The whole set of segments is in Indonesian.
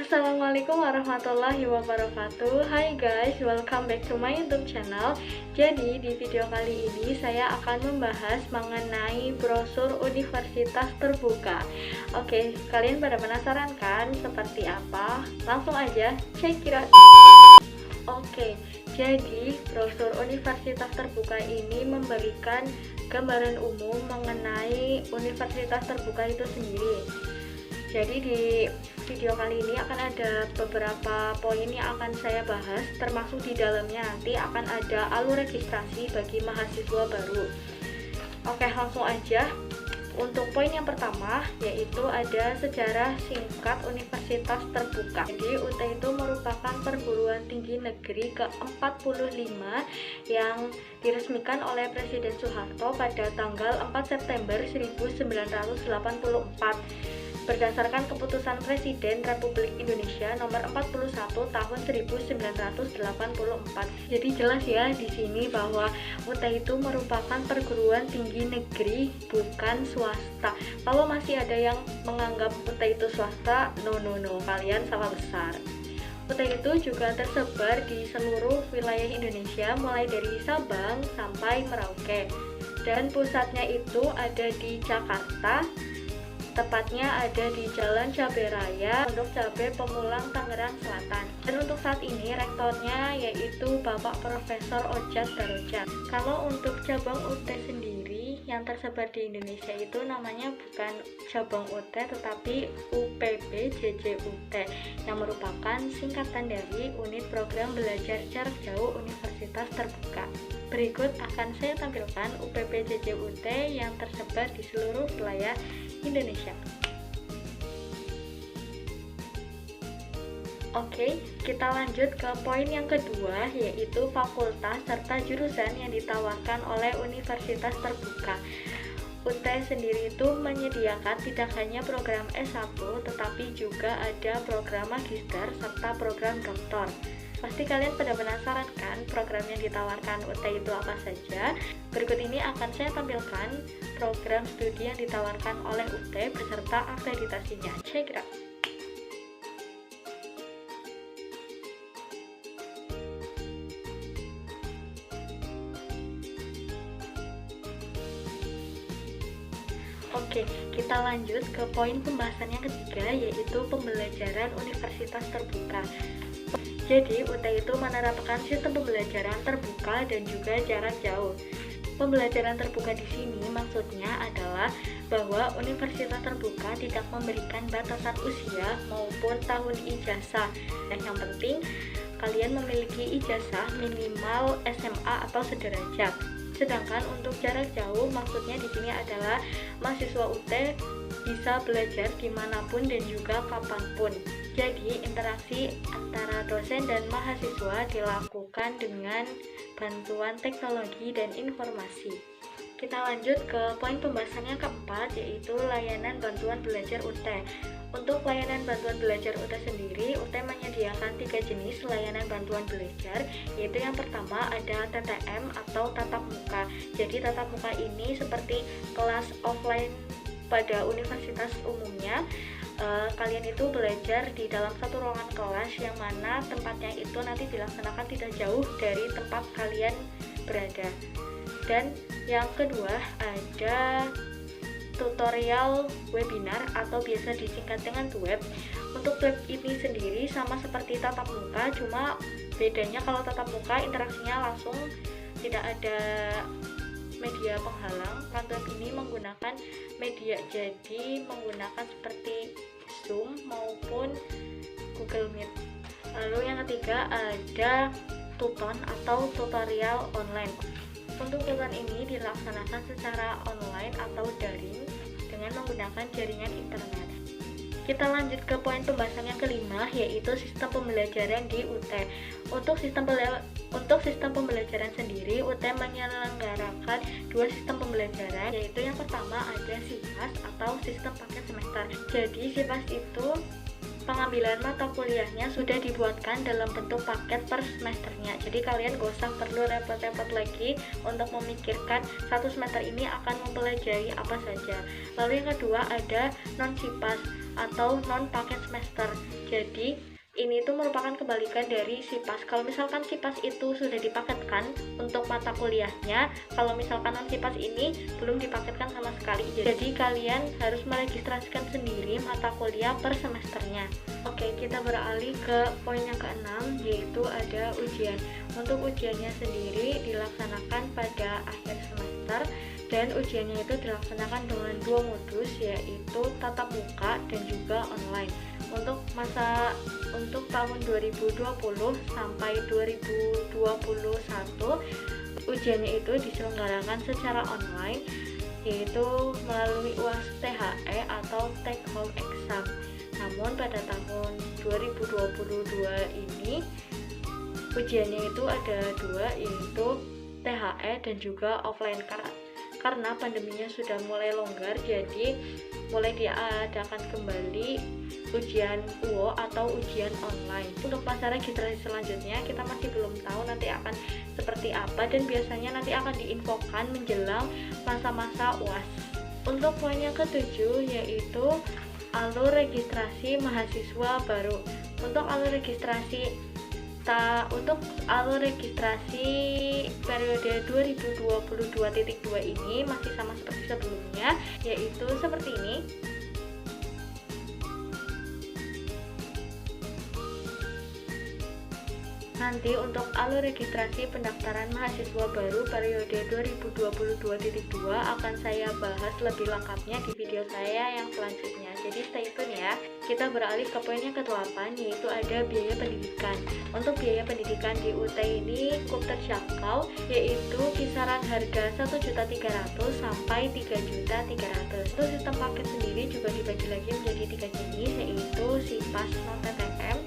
Assalamualaikum warahmatullahi wabarakatuh. Hai guys, welcome back to my YouTube channel. Jadi di video kali ini saya akan membahas mengenai brosur universitas terbuka. Oke, kalian pada penasaran kan seperti apa? Langsung aja check it out. Oke, jadi brosur universitas terbuka ini memberikan gambaran umum mengenai universitas terbuka itu sendiri. Jadi di video kali ini akan ada beberapa poin yang akan saya bahas, termasuk di dalamnya nanti akan ada alur registrasi bagi mahasiswa baru. Oke, langsung aja. Untuk poin yang pertama yaitu ada sejarah singkat universitas terbuka. Jadi UT itu merupakan perguruan tinggi negeri ke-45 yang diresmikan oleh Presiden Soeharto pada tanggal 4 September 1984 berdasarkan keputusan Presiden Republik Indonesia nomor 41 tahun 1984. Jadi jelas ya di sini bahwa UT itu merupakan perguruan tinggi negeri, bukan swasta. Kalau masih ada yang menganggap UT itu swasta, no, kalian salah besar. UT itu juga tersebar di seluruh wilayah Indonesia, mulai dari Sabang sampai Merauke. Dan pusatnya itu ada di Jakarta, tepatnya ada di Jalan Cabai Raya, Pondok Cabai Pemulang, Tangerang Selatan. Dan untuk saat ini rektornya yaitu Bapak Profesor Ojat Darojat. Kalau untuk cabang UT sendiri yang tersebar di Indonesia itu namanya bukan cabang UT tetapi UPP JJUT yang merupakan singkatan dari Unit Program Belajar Jarak Jauh Universitas Terbuka. Berikut akan saya tampilkan UPP JJUT yang tersebar di seluruh wilayah Indonesia. Oke, kita lanjut ke poin yang kedua, yaitu fakultas serta jurusan yang ditawarkan oleh universitas terbuka. UT sendiri itu menyediakan tidak hanya program S1, tetapi juga ada program magister serta program doktor. Pasti kalian pada penasaran kan program yang ditawarkan UT itu apa saja? Berikut ini akan saya tampilkan program studi yang ditawarkan oleh UT beserta akreditasinya. Check it out. Oke, kita lanjut ke poin pembahasan yang ketiga, yaitu pembelajaran universitas terbuka. Jadi, UT itu menerapkan sistem pembelajaran terbuka dan juga jarak jauh. Pembelajaran terbuka di sini maksudnya adalah bahwa universitas terbuka tidak memberikan batasan usia maupun tahun ijazah. Yang penting kalian memiliki ijazah minimal SMA atau sederajat. Sedangkan untuk jarak jauh maksudnya di sini adalah mahasiswa UT bisa belajar dimanapun dan juga kapanpun. Jadi interaksi antara dosen dan mahasiswa dilakukan dengan bantuan teknologi dan informasi. Kita lanjut ke poin pembahasan yang keempat, yaitu layanan bantuan belajar UT. Untuk layanan bantuan belajar UT sendiri, UT menyediakan 3 jenis layanan bantuan belajar, yaitu yang pertama ada TTM atau tatap muka. Jadi tatap muka ini seperti kelas offline pada universitas umumnya. Kalian itu belajar di dalam satu ruangan kelas yang mana tempatnya itu nanti dilaksanakan tidak jauh dari tempat kalian berada. Dan yang kedua ada tutorial webinar atau biasa disingkat dengan web. Untuk web ini sendiri sama seperti tatap muka, cuma bedanya kalau tatap muka interaksinya langsung, tidak ada media penghalang. Web ini menggunakan media, jadi menggunakan seperti Zoom maupun Google Meet. Lalu yang ketiga ada Tuton atau tutorial online. Untuk tuton ini dilaksanakan secara online atau daring dengan menggunakan jaringan internet. Kita lanjut ke poin pembahasan yang kelima, yaitu sistem pembelajaran di UT. Untuk sistem pembelajaran sendiri, UT menyelenggarakan 2 sistem pembelajaran, yaitu yang pertama ada SIPAS atau sistem paket semester. Jadi SIPAS itu pengambilan mata kuliahnya sudah dibuatkan dalam bentuk paket per semesternya. Jadi kalian gak usah perlu repot-repot lagi untuk memikirkan satu semester ini akan mempelajari apa saja. Lalu yang kedua ada non-SIPAS. atau non paket semester. Jadi ini tuh merupakan kebalikan dari SIPAS. Kalau misalkan SIPAS itu sudah dipaketkan untuk mata kuliahnya, kalau misalkan non SIPAS ini belum dipaketkan sama sekali. Jadi kalian harus meregistrasikan sendiri mata kuliah per semesternya. Oke, kita beralih ke poin yang keenam, yaitu ada ujian. Untuk ujiannya sendiri dilaksanakan pada akhir semester, dan ujiannya itu dilaksanakan dengan dua modus, yaitu tatap muka dan juga online. Untuk tahun 2020 sampai 2021 ujiannya itu diselenggarakan secara online, yaitu melalui UAS THE atau take home exam. Namun pada tahun 2022 ini ujiannya itu ada dua, yaitu THE dan juga offline. Karena pandeminya sudah mulai longgar, jadi mulai diadakan kembali ujian UO atau ujian online. Untuk masa registrasi selanjutnya kita masih belum tahu nanti akan seperti apa, dan biasanya nanti akan diinfokan menjelang masa-masa UAS. Untuk poin yang ketujuh, yaitu alur registrasi mahasiswa baru. Untuk alur registrasi periode 2022.2 ini masih sama seperti sebelumnya, yaitu seperti ini. Nanti untuk alur registrasi pendaftaran mahasiswa baru periode 2022.2 akan saya bahas lebih lengkapnya di video saya yang selanjutnya. Jadi stay tune ya. Kita beralih ke poin yang ke-8, yaitu ada biaya pendidikan. Untuk biaya pendidikan di UT ini cukup terjangkau, yaitu kisaran harga 1.300.000 sampai 3.300.000. Untuk sistem paket sendiri juga dibagi lagi menjadi 3 jenis, yaitu SIPAS non-TTM.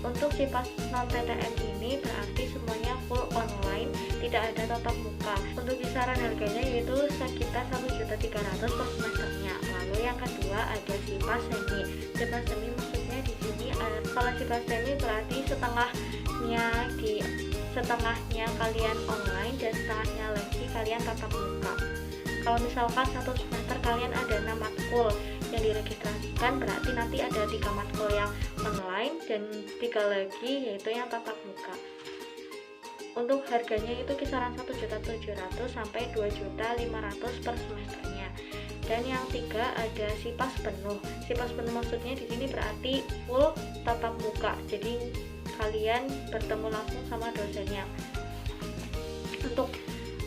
Untuk SIPAS non-TTM ini berarti semuanya full online, tidak ada tatap muka. Untuk kisaran harganya yaitu sekitar 1.300.000 per semesternya. Lalu yang kedua ada SIPAS semi. SIPAS semi maksudnya di sini kalau SIPAS semi berarti setengahnya kalian online dan setengahnya lagi kalian tatap muka. Kalau misalkan satu semester kalian ada 6 matkul yang diregistrasikan, berarti nanti ada 3 matkul yang online dan 3 lagi yaitu yang tatap muka. Untuk harganya itu kisaran 1.700.000 sampai 2.500.000 per semesternya. Dan yang tiga ada SIPAS penuh. SIPAS penuh maksudnya di sini berarti full tatap muka. Jadi kalian bertemu langsung sama dosennya.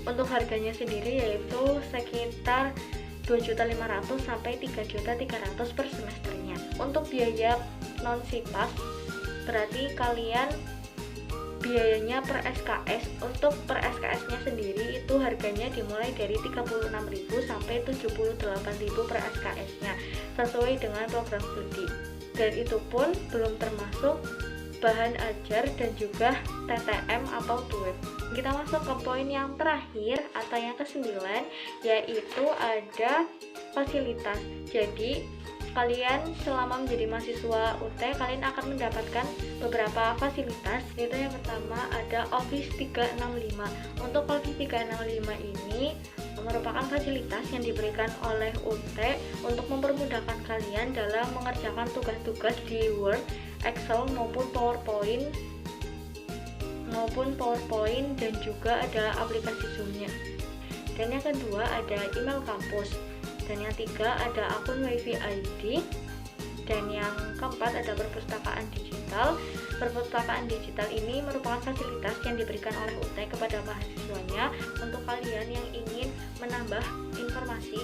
Untuk harganya sendiri yaitu sekitar 2.500.000 sampai 3.300.000 per semesternya. Untuk biaya non SIPAS berarti kalian biayanya per SKS. Untuk per SKS-nya sendiri itu harganya dimulai dari 36.000 sampai 78.000 per SKS-nya sesuai dengan program studi. Dan itu pun belum termasuk bahan ajar dan juga TTM atau TUIP. Kita masuk ke poin yang terakhir atau yang ke-9, yaitu ada fasilitas. Jadi kalian selama menjadi mahasiswa UT kalian akan mendapatkan beberapa fasilitas. Yaitu yang pertama ada Office 365. Untuk Office 365 ini merupakan fasilitas yang diberikan oleh UT untuk mempermudahkan kalian dalam mengerjakan tugas-tugas di Word, Excel maupun PowerPoint dan juga ada aplikasi Zoom-nya. Dan yang kedua ada email kampus. Dan yang tiga ada akun WiFi ID. Dan yang keempat ada perpustakaan digital. Perpustakaan digital ini merupakan fasilitas yang diberikan oleh UT kepada mahasiswanya untuk kalian yang ingin menambah informasi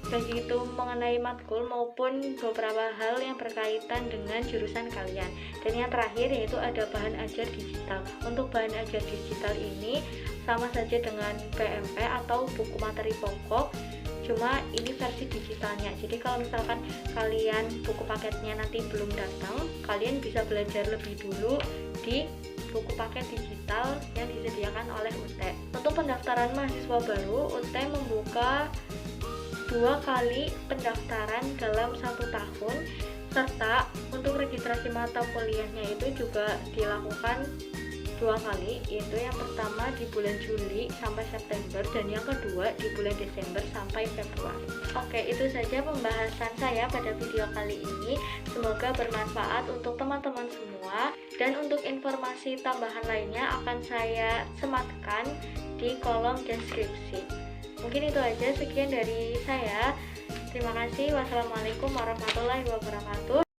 baik itu mengenai matkul maupun beberapa hal yang berkaitan dengan jurusan kalian. Dan yang terakhir yaitu ada bahan ajar digital. Untuk bahan ajar digital ini sama saja dengan BMP atau buku materi pokok, cuma ini versi digitalnya. Jadi kalau misalkan kalian buku paketnya nanti belum datang, kalian bisa belajar lebih dulu di buku paket digital yang disediakan oleh UT. Untuk pendaftaran mahasiswa baru, UT membuka 2 kali pendaftaran dalam 1 tahun, serta untuk registrasi mata kuliahnya itu juga dilakukan dua kali, yaitu yang pertama di bulan Juli sampai September dan yang kedua di bulan Desember sampai Februari. Oke, itu saja pembahasan saya pada video kali ini. Semoga bermanfaat untuk teman-teman semua, dan untuk informasi tambahan lainnya akan saya sematkan di kolom deskripsi. Mungkin itu aja, sekian dari saya. Terima kasih. Wassalamualaikum warahmatullahi wabarakatuh.